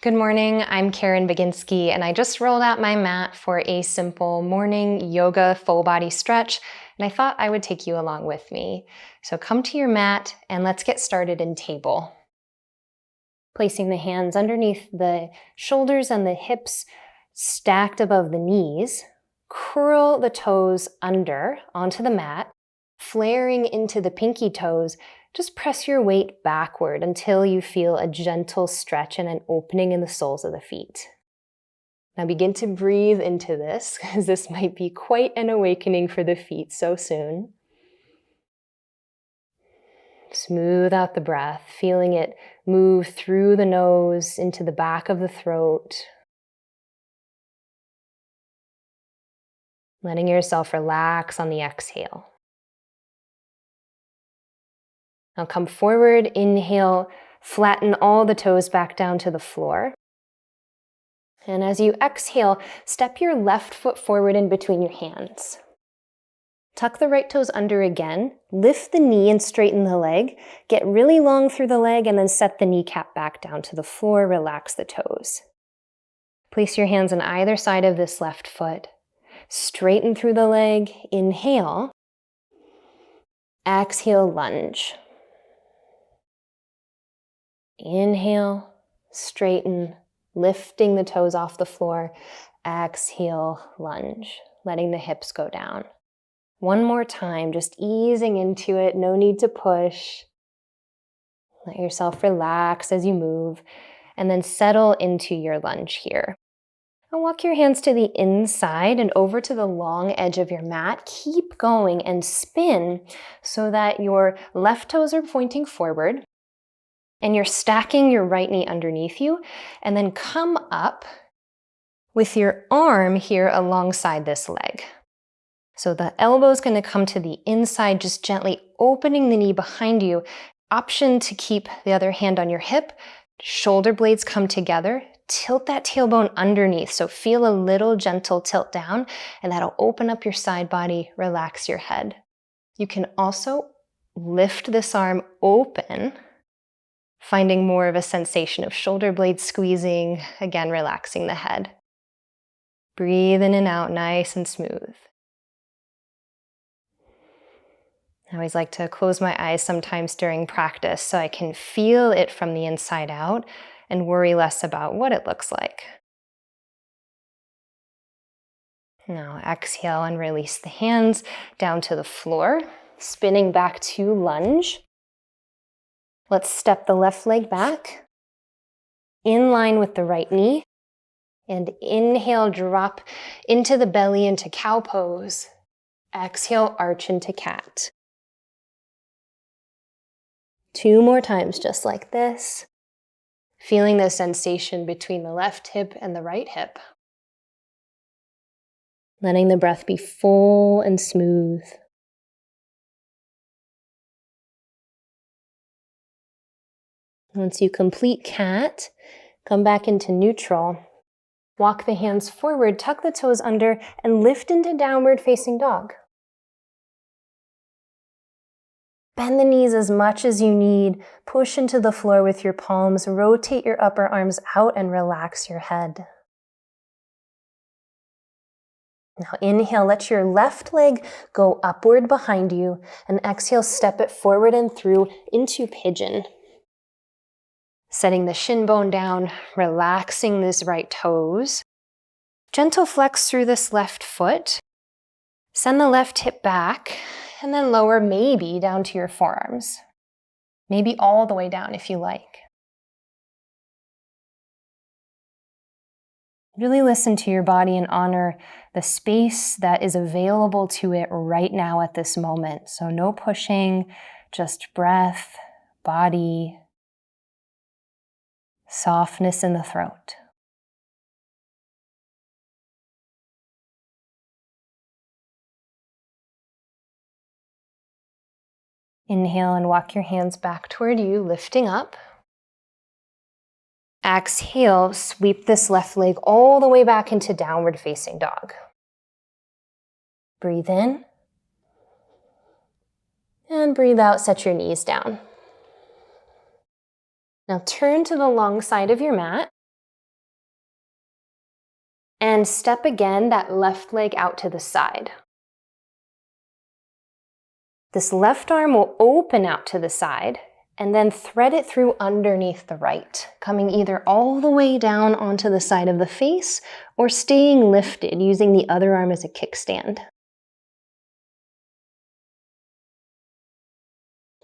Good morning, I'm Caren Baginski, and I just rolled out my mat for a simple morning yoga full body stretch, and I thought I would take you along with me. So come to your mat and let's get started in table. Placing the hands underneath the shoulders and the hips stacked above the knees, curl the toes under onto the mat, flaring into the pinky toes. Just press your weight backward until you feel a gentle stretch and an opening in the soles of the feet. Now begin to breathe into this, because this might be quite an awakening for the feet so soon. Smooth out the breath, feeling it move through the nose into the back of the throat. Letting yourself relax on the exhale. Now come forward, inhale, flatten all the toes back down to the floor. And as you exhale, step your left foot forward in between your hands. Tuck the right toes under again, lift the knee and straighten the leg, get really long through the leg and then set the kneecap back down to the floor, relax the toes. Place your hands on either side of this left foot. Straighten through the leg, inhale. Exhale, lunge. Inhale, straighten, lifting the toes off the floor. Exhale, lunge, letting the hips go down. One more time, just easing into it, no need to push. Let yourself relax as you move, and then settle into your lunge here. And walk your hands to the inside and over to the long edge of your mat. Keep going and spin so that your left toes are pointing forward. And you're stacking your right knee underneath you, and then come up with your arm here alongside this leg. So the elbow is going to come to the inside, just gently opening the knee behind you. Option to keep the other hand on your hip. Shoulder blades come together. Tilt that tailbone underneath. So feel a little gentle tilt down, and that'll open up your side body, relax your head. You can also lift this arm open, finding more of a sensation of shoulder blades squeezing, again, relaxing the head. Breathe in and out, nice and smooth. I always like to close my eyes sometimes during practice so I can feel it from the inside out and worry less about what it looks like. Now exhale and release the hands down to the floor, spinning back to lunge. Let's step the left leg back, in line with the right knee, and inhale, drop into the belly into cow pose. Exhale, arch into cat. 2 more times just like this, feeling the sensation between the left hip and the right hip. Letting the breath be full and smooth. Once you complete cat, come back into neutral. Walk the hands forward, tuck the toes under, and lift into downward facing dog. Bend the knees as much as you need. Push into the floor with your palms. Rotate your upper arms out and relax your head. Now inhale, let your left leg go upward behind you, and exhale, step it forward and through into pigeon. Setting the shin bone down, relaxing this right toes. Gentle flex through this left foot. Send the left hip back, and then lower maybe down to your forearms. Maybe all the way down if you like. Really listen to your body and honor the space that is available to it right now at this moment. So no pushing, just breath, body, softness in the throat. Inhale and walk your hands back toward you, lifting up. Exhale, sweep this left leg all the way back into downward facing dog. Breathe in. And breathe out, set your knees down. Now turn to the long side of your mat. And step again that left leg out to the side. This left arm will open out to the side and then thread it through underneath the right, coming either all the way down onto the side of the face or staying lifted using the other arm as a kickstand.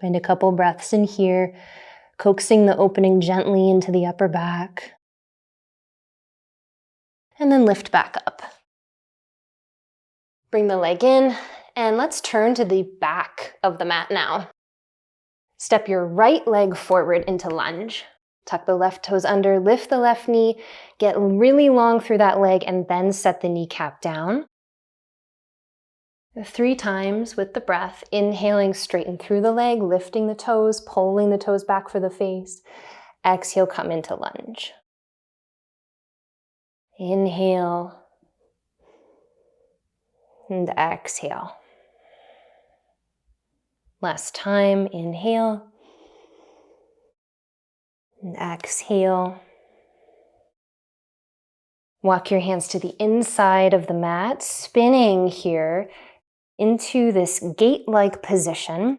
Find a couple breaths in here, coaxing the opening gently into the upper back. And then lift back up. Bring the leg in, and let's turn to the back of the mat now. Step your right leg forward into lunge. Tuck the left toes under, lift the left knee, get really long through that leg, and then set the kneecap down. 3 times with the breath, inhaling, straighten through the leg, lifting the toes, pulling the toes back for the face. Exhale, come into lunge. Inhale and exhale. Last time, inhale and exhale. Walk your hands to the inside of the mat, spinning here into this gate-like position.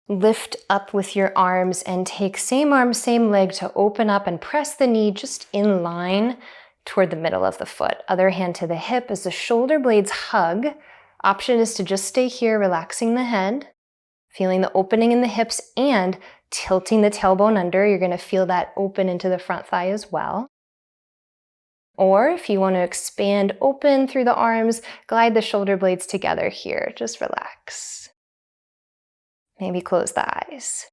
Lift up with your arms and take same arm, same leg to open up and press the knee just in line toward the middle of the foot. Other hand to the hip as the shoulder blades hug. Option is to just stay here, relaxing the head, feeling the opening in the hips and tilting the tailbone under. You're going to feel that open into the front thigh as well. Or if you want to expand open through the arms, glide the shoulder blades together here. Just relax. Maybe close the eyes.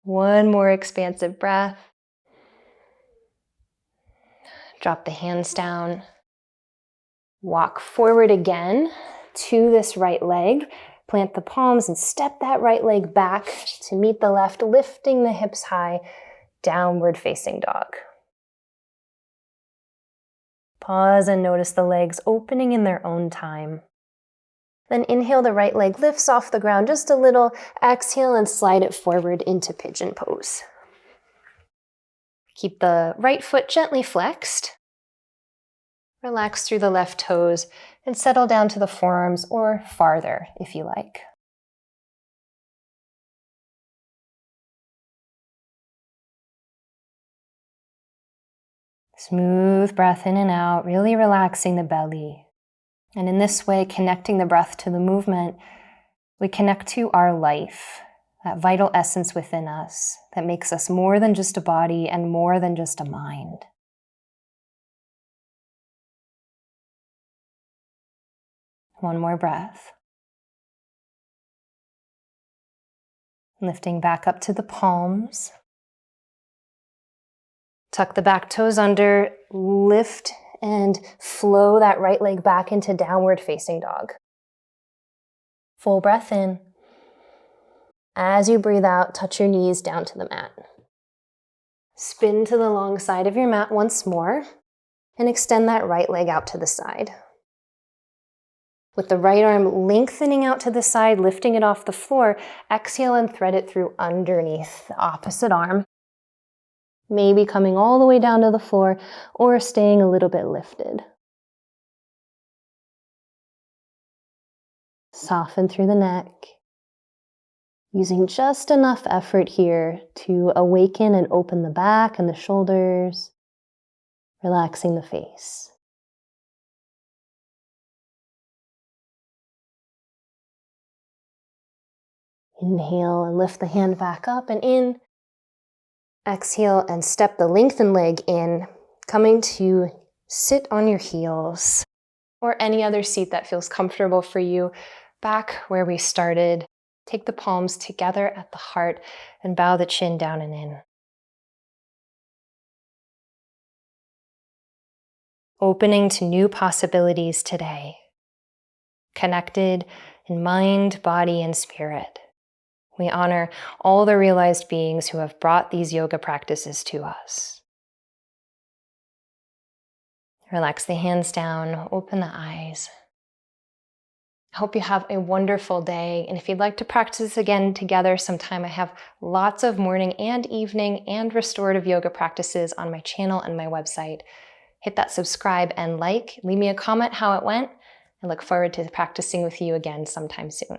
One more expansive breath. Drop the hands down. Walk forward again to this right leg. Plant the palms and step that right leg back to meet the left, lifting the hips high, downward facing dog. Pause and notice the legs opening in their own time. Then inhale, the right leg lifts off the ground just a little. Exhale and slide it forward into Pigeon Pose. Keep the right foot gently flexed. Relax through the left toes and settle down to the forearms or farther if you like. Smooth breath in and out, really relaxing the belly. And in this way, connecting the breath to the movement, we connect to our life, that vital essence within us that makes us more than just a body and more than just a mind. One more breath. Lifting back up to the palms. Tuck the back toes under, lift and flow that right leg back into downward facing dog. Full breath in. As you breathe out, touch your knees down to the mat. Spin to the long side of your mat once more and extend that right leg out to the side. With the right arm lengthening out to the side, lifting it off the floor, exhale and thread it through underneath the opposite arm. Maybe coming all the way down to the floor or staying a little bit lifted. Soften through the neck, using just enough effort here to awaken and open the back and the shoulders, relaxing the face. Inhale and lift the hand back up and in. Exhale and step the lengthened leg in, coming to sit on your heels or any other seat that feels comfortable for you. Back where we started. Take the palms together at the heart and bow the chin down and in. Opening to new possibilities today. Connected in mind, body, and spirit. We honor all the realized beings who have brought these yoga practices to us. Relax the hands down, open the eyes. I hope you have a wonderful day. And if you'd like to practice this again together sometime, I have lots of morning and evening and restorative yoga practices on my channel and my website. Hit that subscribe and like. Leave me a comment how it went. I look forward to practicing with you again sometime soon.